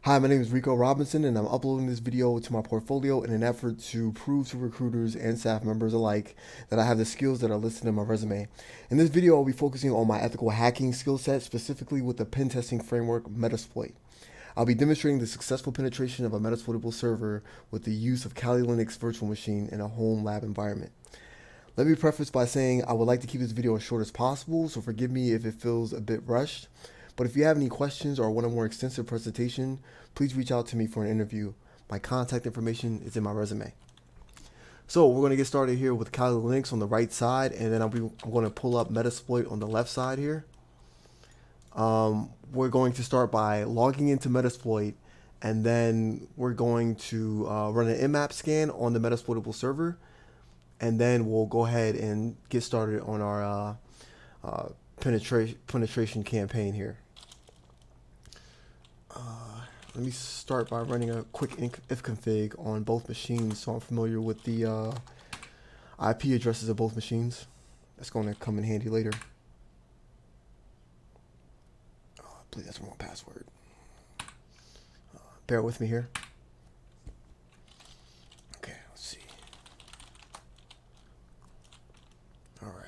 Hi, my name is Rico Robinson, and I'm uploading this video to my portfolio in an effort to prove to recruiters and staff members alike that I have the skills that are listed in my resume. In this video, I'll be focusing on my ethical hacking skill set, specifically with the pen testing framework Metasploit. I'll be demonstrating the successful penetration of a Metasploitable server with the use of Kali Linux virtual machine in a home lab environment. Let me preface by saying I would like to keep this video as short as possible, so forgive me if it feels a bit rushed. But if you have any questions or want a more extensive presentation, please reach out to me for an interview. My contact information is in my resume. So we're going to get started here with Kali Linux on the right side, and then I'm going to pull up Metasploit on the left side here. We're going to start by logging into Metasploit, and then we're going to run an Nmap scan on the Metasploitable server, and then we'll go ahead and get started on our penetration campaign here. Let me start by running a quick ifconfig on both machines so I'm familiar with the IP addresses of both machines. That's going to come in handy later. Oh, I believe that's the wrong password. Bear with me here. Okay, let's see. All right.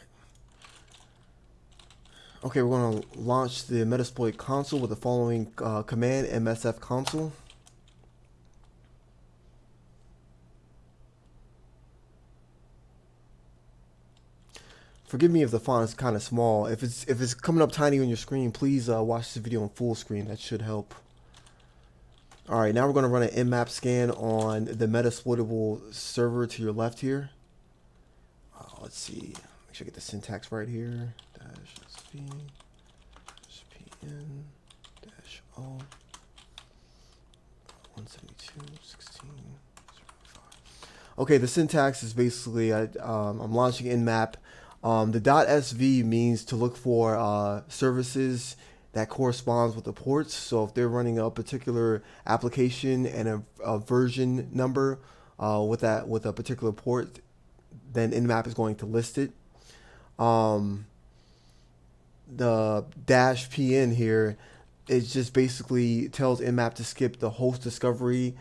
Okay, we're going to launch the Metasploit console with the following command, msf console. Forgive me if the font is kind of small. If it's coming up tiny on your screen, please watch this video on full screen. That should help. All right, now we're going to run an Nmap scan on the Metasploitable server to your left here. Let's see. Make sure I get the syntax right here. -sv -pn -o 172.16.05. Okay, the syntax is basically I'm launching Nmap. The .sv means to look for services that corresponds with the ports. So if they're running a particular application and a version number with a particular port, then Nmap is going to list it. The -pn here is just basically tells Nmap to skip the host discovery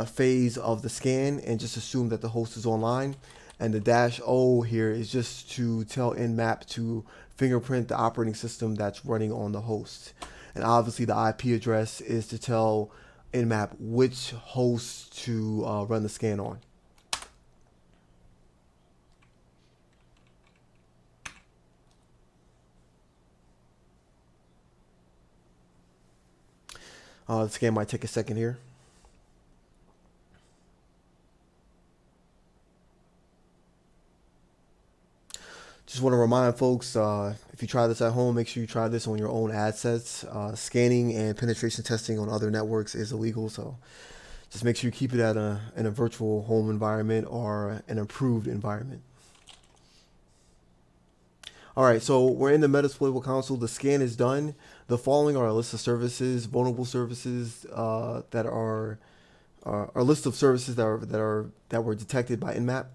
phase of the scan and just assume that the host is online. And the -o here is just to tell Nmap to fingerprint the operating system that's running on the host. And obviously the IP address is to tell Nmap which host to run the scan on. The scan might take a second here. Just want to remind folks, if you try this at home, make sure you try this on your own ad sets. Scanning and penetration testing on other networks is illegal, so just make sure you keep it in a virtual home environment or an approved environment. All right, so we're in the Metasploitable console. The scan is done. The following are a list of services, vulnerable services that are a list of services that were detected by Nmap.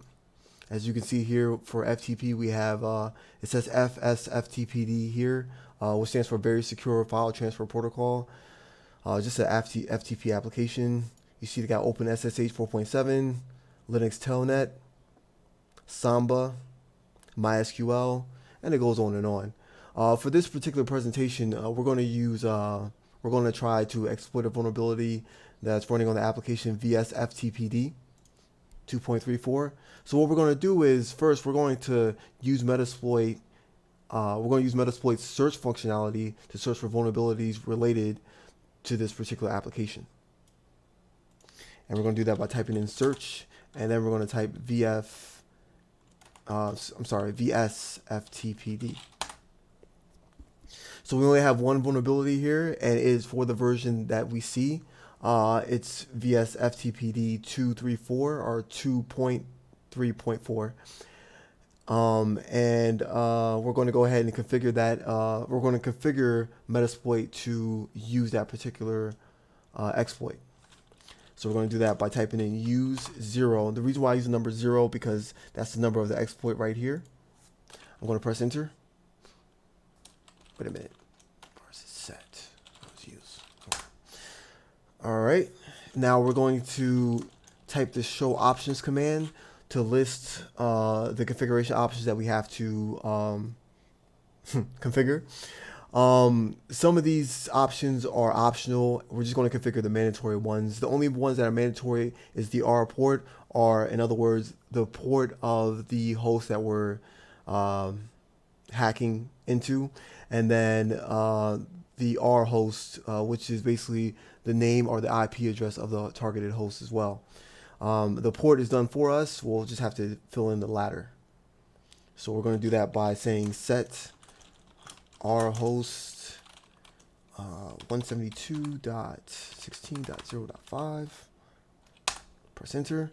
As you can see here for FTP, we have it says FSFTPD here, which stands for Very Secure File Transfer Protocol. Just an FTP application. You see they got OpenSSH 4.7, Linux Telnet, Samba, MySQL, and it goes on and on. For this particular presentation, we're going to try to exploit a vulnerability that's running on the application VSFTPD 2.34. So what we're going to do is first we're going to use Metasploit. We're going to use Metasploit's search functionality to search for vulnerabilities related to this particular application. And we're going to do that by typing in search, and then we're going to type VSFTPD. So we only have one vulnerability here, and it is for the version that we see. It's VSFTPD 234 or 2.3.4. We're going to go ahead and configure that. We're going to configure Metasploit to use that particular exploit. So we're going to do that by typing in use 0. The reason why I use the number 0 because that's the number of the exploit right here. I'm going to press enter. Wait a minute. Where's it set? Let's use. Now we're going to type the show options command to list the configuration options that we have to configure. Some of these options are optional. We're just going to configure the mandatory ones. The only ones that are mandatory is the R port, or in other words, the port of the host that we're hacking into, and then the R host, which is basically the name or the IP address of the targeted host as well. The port is done for us. We'll just have to fill in the latter. So we're going to do that by saying set R host 172.16.0.5. Press enter.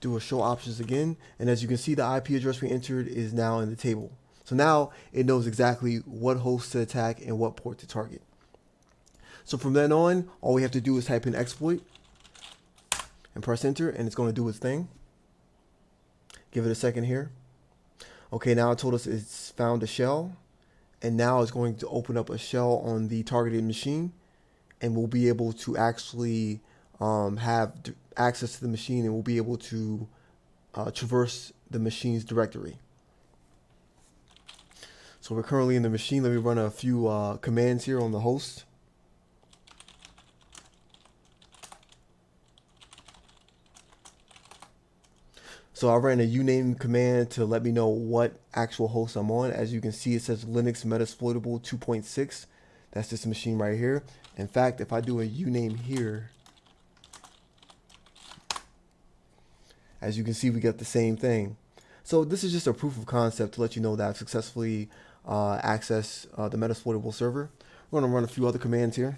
Do a show options again, and as you can see, the IP address we entered is now in the table. So now it knows exactly what host to attack and what port to target. So from then on, all we have to do is type in exploit and press enter, and it's going to do its thing. Give it a second here. Okay, now it told us it's found a shell, and now it's going to open up a shell on the targeted machine, and we'll be able to actually have access to the machine, and we'll be able to traverse the machine's directory. So we're currently in the machine. Let me run a few commands here on the host. So I ran a uname command to let me know what actual host I'm on. As you can see, it says Linux Metasploitable 2.6. That's this machine right here. In fact, if I do a uname here, as you can see, we got the same thing. So this is just a proof of concept to let you know that I've successfully accessed the Metasploitable server. We're going to run a few other commands here.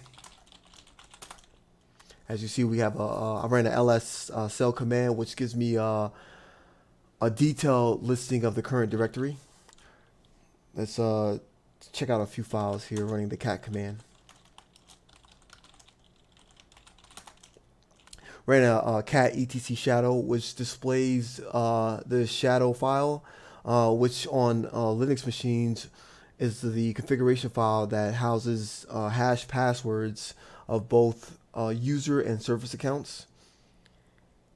As you see, we have I ran an ls cell command, which gives me a detailed listing of the current directory. Let's check out a few files here running the cat command. Ran a cat etc shadow, which displays the shadow file, which on Linux machines is the configuration file that houses hash passwords of both user and service accounts.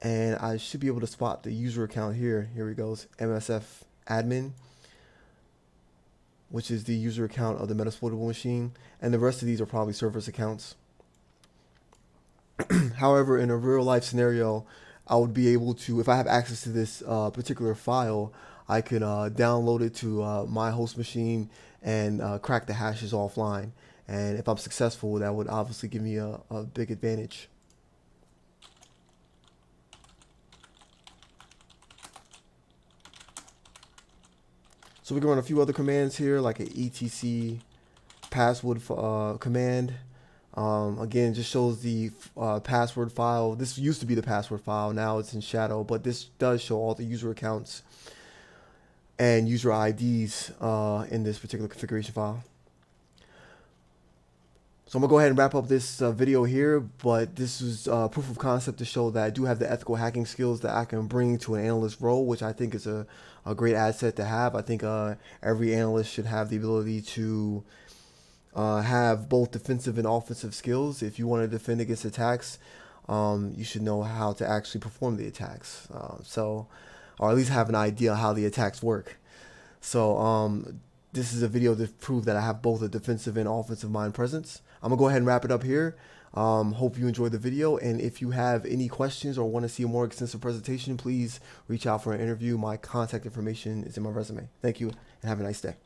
And I should be able to spot the user account here. Here it goes, MSF admin, which is the user account of the Metasploitable machine. And the rest of these are probably service accounts. However, in a real life scenario, I would be able to, if I have access to this particular file, I could download it to my host machine and crack the hashes offline. And if I'm successful, that would obviously give me a big advantage. So we can run a few other commands here, like an etc password command. Again, just shows the password file. This used to be the password file. Now it's in shadow, but this does show all the user accounts and user IDs in this particular configuration file. So I'm going to go ahead and wrap up this video here, but this is proof of concept to show that I do have the ethical hacking skills that I can bring to an analyst role, which I think is a great asset to have. I think every analyst should have the ability to have both defensive and offensive skills. If you want to defend against attacks, you should know how to actually perform the attacks. Or at least have an idea how the attacks work. So this is a video to prove that I have both a defensive and offensive mind presence. I'm gonna go ahead and wrap it up here. Hope you enjoyed the video, and if you have any questions or want to see a more extensive presentation, please reach out for an interview. My contact information is in my resume. Thank you, and have a nice day.